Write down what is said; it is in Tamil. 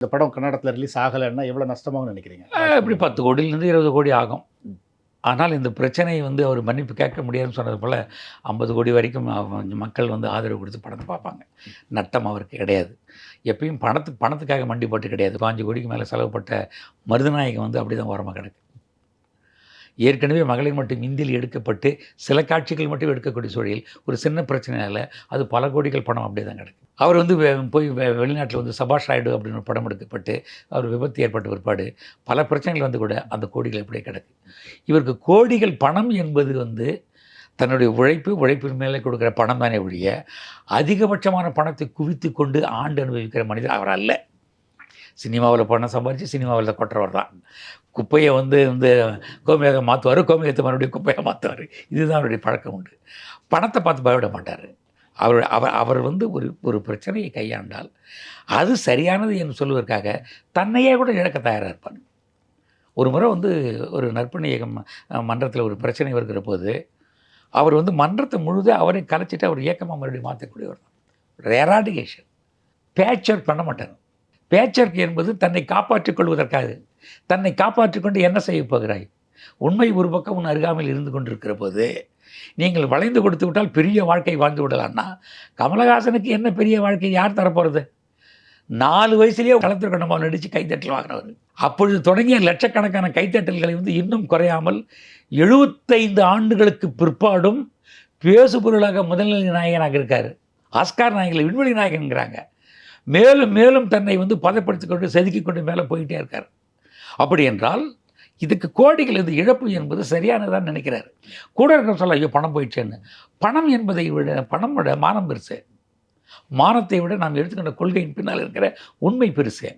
இந்த படம் கன்னடத்தில் ரிலீஸ் ஆகலைன்னா எவ்வளோ நஷ்டமாகும்னு நினைக்கிறீங்க? இப்படி 10 கோடியிலேருந்து 20 கோடி ஆகும். ஆனால் இந்த பிரச்சனையை வந்து அவர் மன்னிப்பு கேட்க முடியாதுன்னு சொன்னது போல் 50 கோடி வரைக்கும் மக்கள் வந்து ஆதரவு கொடுத்து படத்தை பார்ப்பாங்க. நட்டம் அவருக்கு கிடையாது. எப்பயும் பணத்துக்காக மண்டி போட்டு கிடையாது. 5 கோடிக்கு மேலே செலவுப்பட்ட மருதநாயகம் வந்து அப்படி தான் ஓரமாக கிடக்கு. ஏற்கனவே மகளிர் மட்டும் இந்தியில் எடுக்கப்பட்டு சில காட்சிகள் மட்டும் எடுக்கக்கூடிய சூழலில் ஒரு சின்ன பிரச்சனையால் அது பல கோடிகள் பணம் அப்படியே தான் கிடக்கு. அவர் வந்து போய் வெளிநாட்டில் வந்து சபாஷ் ராய்டு அப்படின்னு ஒரு படம் எடுக்கப்பட்டு அவர் விபத்து ஏற்பட்ட பிற்பாடு பல பிரச்சனைகள் வந்து கூட அந்த கோடிகள் அப்படியே கிடக்கு. இவருக்கு கோடிகள் பணம் என்பது வந்து தன்னுடைய உழைப்பின் மேலே கொடுக்குற பணம் தானே ஒழிய அதிகபட்சமான பணத்தை குவித்து கொண்டு ஆண்டு அனுபவிக்கிற மனிதர் அவர் அல்ல. சினிமாவில் பணம் சம்பாரித்து சினிமாவில் கொட்டுறவர் தான். குப்பையை வந்து கோமியாக மாற்றுவார், கோமியத்தை மறுபடியும் குப்பையாக மாற்றுவார். இதுதான் அவருடைய பழக்கம் உண்டு. பணத்தை பார்த்து பயப்பட மாட்டார். அவர் வந்து ஒரு பிரச்சனையை கையாண்டால் அது சரியானது என்று சொல்வதற்காக தன்னையே கூட இழக்க தயாராக இருப்பார். ஒரு முறை வந்து ஒரு நற்பணி இயக்கம் மன்றத்தில் ஒரு பிரச்சனை வருகிற போது அவர் வந்து மன்றத்தை முழுதாக அவரை கலைச்சிட்டு அவர் இயக்கமாக மறுபடியும் மாற்றக்கூடியவர் தான். எராடிகேஷன். பேச்சர் பண்ண மாட்டார். பேச்சர்க்கு என்பது தன்னை காப்பாற்றிக் கொள்வதற்காக. தன்னை காப்பாற்றிக்கொண்டு என்ன செய்ய போகிறாய்? உண்மை ஒரு பக்கம் உன் அருகாமையில் இருந்து கொண்டிருக்கிற போது நீங்கள் வளைந்து கொடுத்து விட்டால் பெரிய வாழ்க்கை வாழ்ந்து விடலான்னா கமலஹாசனுக்கு என்ன பெரிய வாழ்க்கை யார் தரப்போகிறது? 4 வயசுலேயே களத்திற்கு நம்ம நடித்து கைத்தட்டல் வாங்கினவர். அப்பொழுது தொடங்கிய லட்சக்கணக்கான கைத்தட்டல்களை வந்து இன்னும் குறையாமல் 75 ஆண்டுகளுக்கு பிற்பாடும் பேசுபொருளாக முதல்நிலை நாயகனாக இருக்கார். ஆஸ்கார் நாயகர்கள் விண்வெளி நாயகன்கிறாங்க. மேலும் மேலும் தன்னை வந்து பதப்படுத்தி கொண்டு செதுக்கி கொண்டு மேலே போயிட்டே இருக்கார். அப்படி என்றால் இதுக்கு கோடிகள் இது இழப்பு என்பது சரியானதான் நினைக்கிறார். கூட இருக்கிற சொல்ல ஐயோ பணம் போயிடுச்சேன்னு. பணம் என்பதை விட மானம் பெருசு. மானத்தை விட நாம் எடுத்துக்கின்ற கொள்கையின் பின்னால் இருக்கிற உண்மை பெருசு.